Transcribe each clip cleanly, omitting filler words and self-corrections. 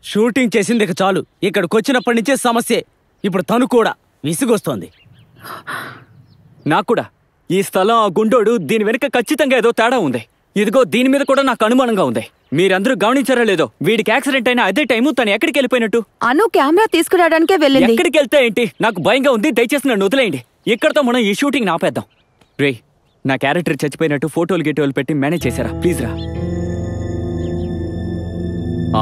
Shooting చేసింది ఇక చాలు. ఇక్కడికి వచ్చినప్పటి నుంచే సమస్యే. ఇప్పుడు తను కూడా విసిగొస్తోంది. నాకు కూడా ఈ స్థలం, ఆ గుండోడు, దీని వెనుక ఖచ్చితంగా ఏదో తేడా ఉంది. ఇదిగో దీని మీద కూడా నాకు అనుమానంగా ఉంది. మీరందరూ గమనించారా లేదో, వీడికి యాక్సిడెంట్ అయిన అదే టైము తను ఎక్కడికి వెళ్ళిపోయినట్టు. అను కెమెరా తీసుకురావడానికే వెళ్ళింది. ఎక్కడికి వెళ్తే ఏంటి, నాకు భయంగా ఉంది. దయచేసి నన్ను వదిలేయండి. ఇక్కడతో మనం ఈ షూటింగ్ ఆపేద్దాం. రే, నా క్యారెక్టర్ చచ్చిపోయినట్టు ఫోటోలు గిటోలు పెట్టి మేనేజ్ చేశారా ప్లీజ్ రా.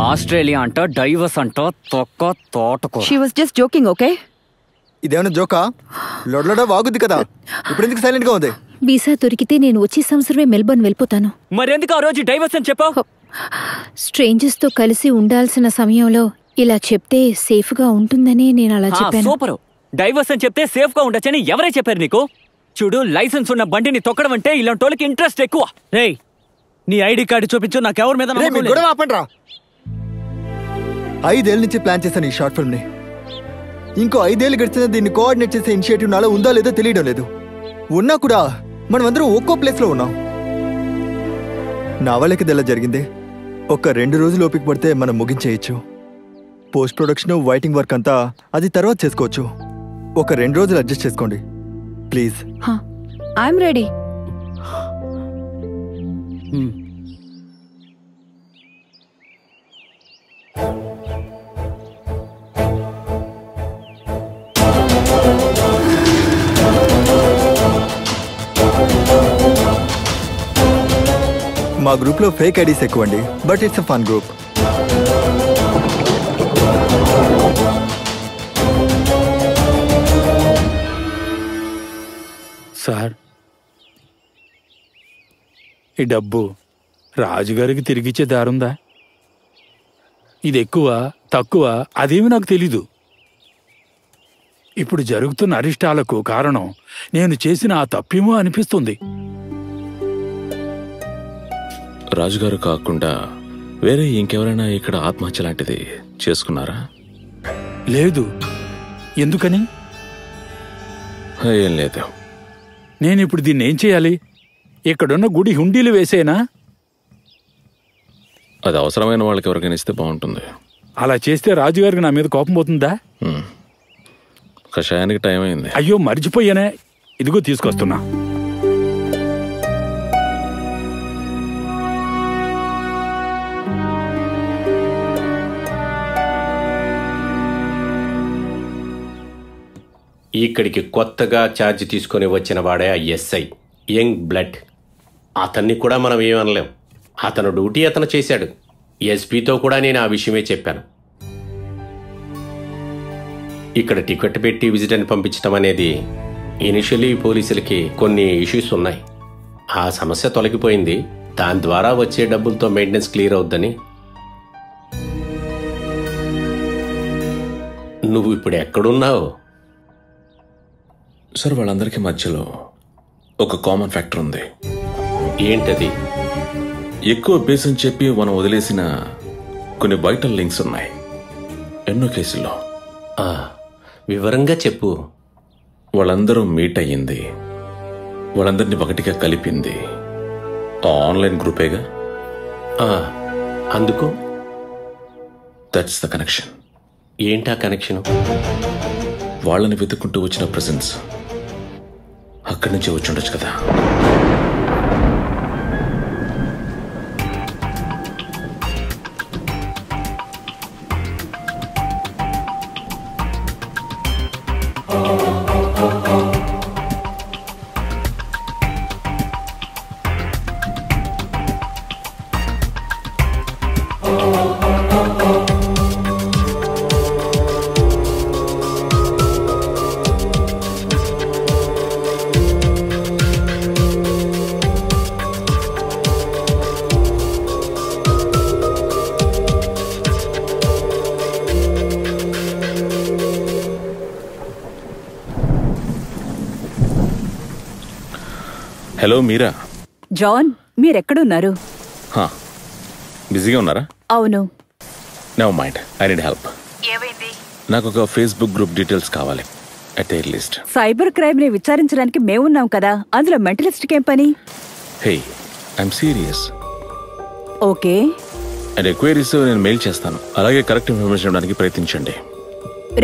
ఆస్ట్రేలియా అంట, డైవర్స్ అంట, తొక్క తోటకో. She was just joking. Okay, ఇదేమన్నా జోకా? లొడలొడ వాగుద్ది కదా, ఇప్పుడు ఎందుకు సైలెంట్ గా ఉంది? వీసా దొరికితే నేను వచ్చే సంవత్సరమే మెల్బర్న్ వెళ్ళిపోతాను. మరెందుకు ఆ రోజు డైవర్స్ అని చెప్పావు? స్ట్రేంజర్స్ తో కలిసి ఉండాల్సిన సమయంలో ఇలా చెప్తే సేఫ్ గా ఉంటుందని నేను అలా చెప్పాను. సూపర్. డైవర్స్ అని చెప్తే సేఫ్ గా ఉండొచ్చని ఎవరే చెప్పారు నీకు? చూడు, లైసెన్స్ ఉన్న బండిని తొక్కడం అంటే ఇలాంటి వాళ్ళకి ఇంట్రెస్ట్ ఎక్కువ. రేయ్, నీ ఐడి కార్డు చూపించు, నాకెవరి మీద నమ్మకం లేదు. గొడవ ఆపండి రా. 5 ఏళ్ళ నుంచి ప్లాన్ చేశాను ఈ షార్ట్ ఫిల్మ్ ని. ఇంకో 5 ఏళ్ళు గడిచిన దీన్ని కోఆర్డినేట్ చేసే ఇనిషియేటివ్ నాలో ఉందా లేదో తెలియడం లేదు. ఉన్నా కూడా మనం అందరం ఒక్కో ప్లేస్ లో ఉన్నాం. నా వాళ్ళకి ఇది ఎలా జరిగింది? ఒక 2 రోజులు ఓపిక పడితే మనం ముగించేయచ్చు. పోస్ట్ ప్రొడక్షన్, వైటింగ్ వర్క్ అంతా అది తర్వాత చేసుకోవచ్చు. ఒక 2 రోజులు అడ్జస్ట్ చేసుకోండి ప్లీజ్. I'm ready. మా గ్రూప్ లో ఫేక్ ఐడీస్ ఎక్కువండి, but it's a fun group. Sir, ఈ డబ్బు రాజుగారికి తిరిగిచ్చే దారుందా? ఇది ఎక్కువ తక్కువ అదేమి నాకు తెలీదు. ఇప్పుడు జరుగుతున్న అరిష్టాలకు కారణం నేను చేసిన ఆ తప్పేమో అనిపిస్తుంది. రాజుగారు కాకుండా వేరే ఇంకెవరైనా ఇక్కడ ఆత్మహత్య లాంటిది చేసుకున్నారా? లేదు. ఎందుకని? ఏం లేదు. నేనిప్పుడు దీన్ని ఏం చేయాలి? ఇక్కడున్న గుడి హుండీలు వేసేనా? అది అవసరమైన వాళ్ళకి ఎవరికైనా ఇస్తే బాగుంటుంది. అలా చేస్తే రాజుగారికి నా మీద కోపం పోతుందా? కషాయానికి టైం అయింది. అయ్యో మర్చిపోయానే, ఇదిగో తీసుకొస్తున్నా. ఇక్కడికి కొత్తగా ఛార్జ్ తీసుకొని వచ్చిన వాడే ఆ ఎస్ఐ, యంగ్ బ్లడ్. అతన్ని కూడా మనం ఏమనలేం. అతను డ్యూటీ అతను చేశాడు. ఎస్పీతో కూడా నేను ఆ విషయమే చెప్పాను. ఇక్కడ టికెట్ పెట్టి విజిటర్ని పంపించడం అనేది ఇనిషియలీ పోలీసులకి కొన్ని ఇష్యూస్ ఉన్నాయి. ఆ సమస్య తొలగిపోయింది. దాని ద్వారా వచ్చే డబ్బులతో మెయింటెనెన్స్ క్లియర్ అవుద్దని. నువ్వు ఇప్పుడు ఎక్కడున్నావు? సార్, వాళ్ళందరికీ మధ్యలో ఒక కామన్ ఫ్యాక్టర్ ఉంది. ఏంటది? ఎక్కువ బేస్ అని చెప్పి మనం వదిలేసిన కొన్ని వైటల్ లింక్స్ ఉన్నాయి ఎన్నో కేసుల్లో. వివరంగా చెప్పు. వాళ్ళందరూ మీట్ అయ్యింది, వాళ్ళందరినీ ఒకటిగా కలిపింది ఆ ఆన్లైన్ గ్రూపేగా. అందుకు దట్స్ ద కనెక్షన్. ఏంటా కనెక్షను? వాళ్ళని వెతుక్కుంటూ వచ్చిన ప్రెజెన్స్ అక్కడి నుంచే వచ్చి ఉండొచ్చు కదా. హలో మీరా. జాన్, మీరెక్కడున్నారు? బిజీగా ఉన్నారా? అవును. Never mind, I need help. ఏమైంది? నాకు ఒక ఫేస్బుక్ గ్రూప్ డీటెయిల్స్ కావాలి at a list. Cyber crime ని విచారించడానికి మేమున్నాం కదా, అందులో మెంటలిస్ట్ ఏం పని? Hey, I'm serious. Okay, and enquiries నేను మెయిల్ చేస్తాను. అలాగే కరెక్ట్ ఇన్ఫర్మేషన్ ఇవ్వడానికి ప్రయత్నించండి.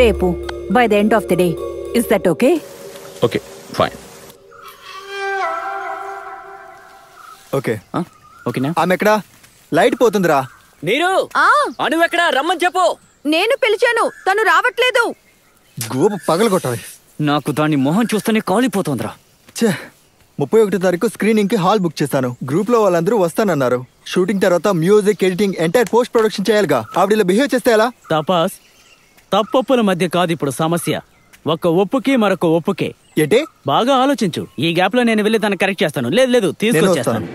రేపు by the end of the day. Is that okay? Okay, fine. Okay, ఓకేనా? ఆమె ఎక్కడా? లైట్ పోతుందిరా. నీరు అనువెక్కడా రమ్మని చెప్పు. నేను పిలిచాను, తను రావట్లేదు. గోపు పగలగొట్టాలి. నాకు దాని మొహం చూస్తేనే కాలిపోతుందిరా. 31వ తారీఖు స్క్రీనింగ్ కి హాల్ బుక్ చేశాను. గ్రూప్ లో వాళ్ళందరూ వస్తానన్నారు. షూటింగ్ తర్వాత music, editing, entire post production చేయాలిగా. ఆవిడ బిహేవ్ చేస్తే ఎలా? తపాస్, తప్పొప్పుల మధ్య కాదు ఇప్పుడు సమస్య. ఒక ఒప్పుకి మరొక ఒప్పుకే. ఏంటి? బాగా ఆలోచించు. ఈ గ్యాప్ లో నేను వెళ్ళి దాన్ని కరెక్ట్ చేస్తాను. లేదు తీసుకొచ్చేస్తాను.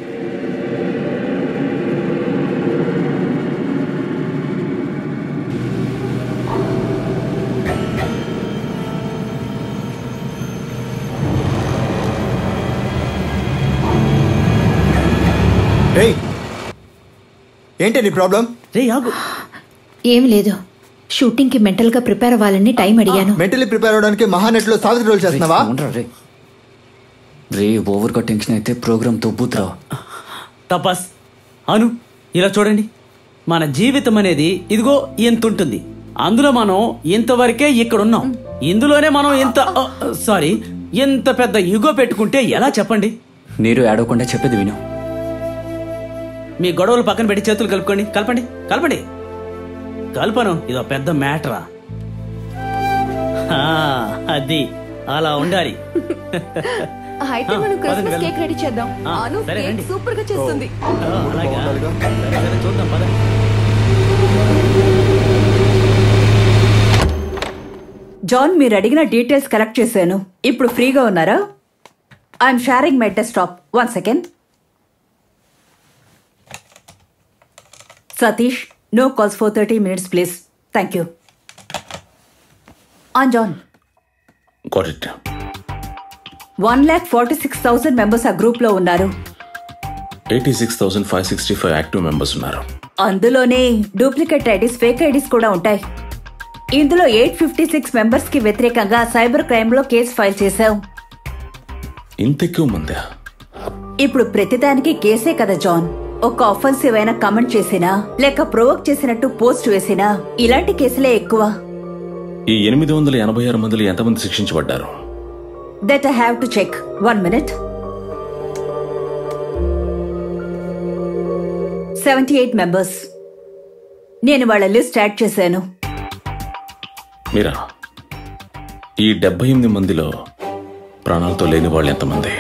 ఏంటి నీ ప్రాబ్లం? రే ఆగు. ఏం లేదు, షూటింగ్ కి మెంటల్ గా ప్రిపేర్ అవ్వాలని టైం అడిగాను. మెంటలీ ప్రిపేర్ అవడానికి మహానెట్ లో సావిత్రి రోల్ చేస్తున్నావా? రే ఓవర్ గా టెన్షన్ అయితే ప్రోగ్రామ్ తొబ్బుతురా. తపాస్, అను ఇలా చూడండి. మన జీవితం అనేది ఇదిగో ఎంత ఉంటుంది. అందులో మనం ఇంతవరకే ఇక్కడున్నాం. ఇందులోనే మనం ఎంత పెద్ద యుగో పెట్టుకుంటే ఎలా చెప్పండి? నీరు ఏడవకుండా చెప్పేది విను. మీ గొడవలు పక్కన పెట్టి చేతులు కలుపుకోండి. కలపండి. కల్పను ఇదో పెద్ద మ్యాటరా. అది అలా ఉండాలి. అయితే మనం క్రిస్మస్ కేక్ రెడీ చేద్దాం. అను కేక్ సూపర్ గా చేస్తుంది. అలాగా? సరే, చూద్దాం పద. జాన్, మీరు అడిగిన డీటెయిల్స్ కలెక్ట్ చేశాను. ఇప్పుడు ఫ్రీగా ఉన్నారా? I'm sharing my desktop. 1 second. Satish, no calls for 30 minutes, please. Thank you. On John. Got it. 1,46,000 members ఆ గ్రూప్ లో ఉన్నారు. 86,565 యాక్టివ్ మెంబర్స్ ఉన్నారు. అందులోనే డూప్లికేట్ ఐడీస్, ఫేక్ ఐడీస్ కూడా ఉంటాయి. ఇందులో 856 మెంబర్స్ కి వ్యతిరేకంగా సైబర్ క్రైమ్ లో కేసు ఫైల్ చేశాం. ఇంత ఎక్కువ మందా? ఇప్పుడు ప్రతిదానికి కేసే కదా జాన్. ఒక ఆఫెన్సివ్ అయిన కమెంట్ చేసినా, లేక ప్రొవోక్ చేసినట్టు పోస్ట్ వేసినా ఇలాంటి కేసులే ఎక్కువ. ఈ 886 మందిలో ఎంతమంది శిక్షించబడ్డారు? That I have to check. 1 minute. 78 members. నేను వాళ్ళ లిస్ట్ యాడ్ చేశాను. మీరా, ఈ 78 మందిలో ప్రాణాలతో లేని వాళ్ళు ఎంతమంది?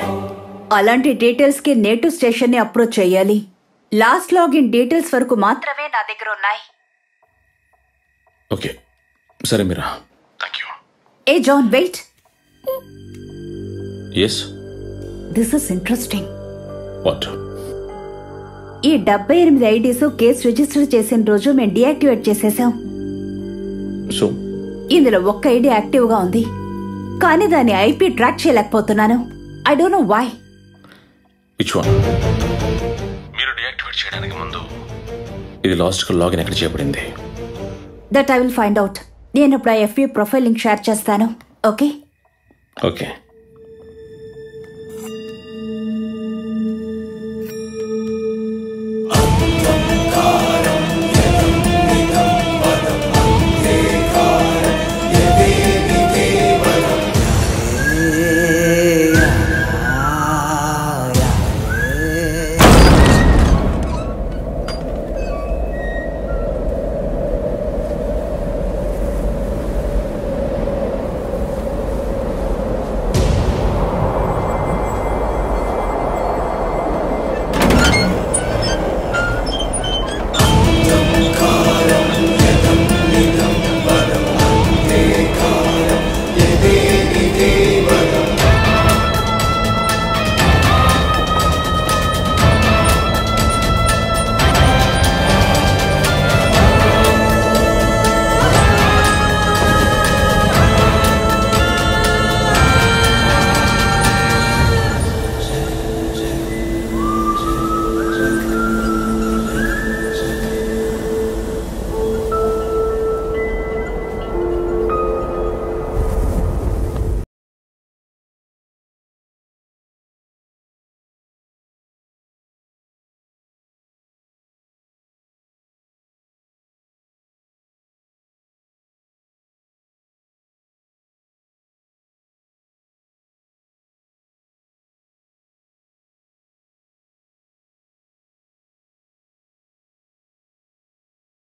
అలాంటి డీటెయిల్స్ కి నేటివ్ స్టేషన్ ని అప్రోచ్ చేయాలి. లాస్ట్ లాగిన్ డీటెయిల్స్ వరకు మాత్రమే నా దగ్గర ఉన్నాయి. ఓకే, సరే మీరా. Thank you. ఏ John, wait. Yes, this is interesting. What? ఈ 78 ఐడీస్ కేసు రిజిస్టర్ చేసిన రోజు మేము డియాక్టివేట్ చేసేసాం. సో ఇందులో ఒక్క ఐడి యాక్టివ్ గా ఉంది, కానీ దాని ఐపీ ట్రాక్ చేయలేకపోతున్నాను. I don't know why. Which one? మీరు డియాక్టివేట్ చేయడానికి ముందు ఇది లాజికల్ లాగిన్ ఎక్కడ చేయబడింది? That I will find out. నేను ఇప్పుడు ఆ ఎఫ్బీ ప్రొఫైల్ లింక్ షేర్ చేస్తాను. ఓకే. ఓకే.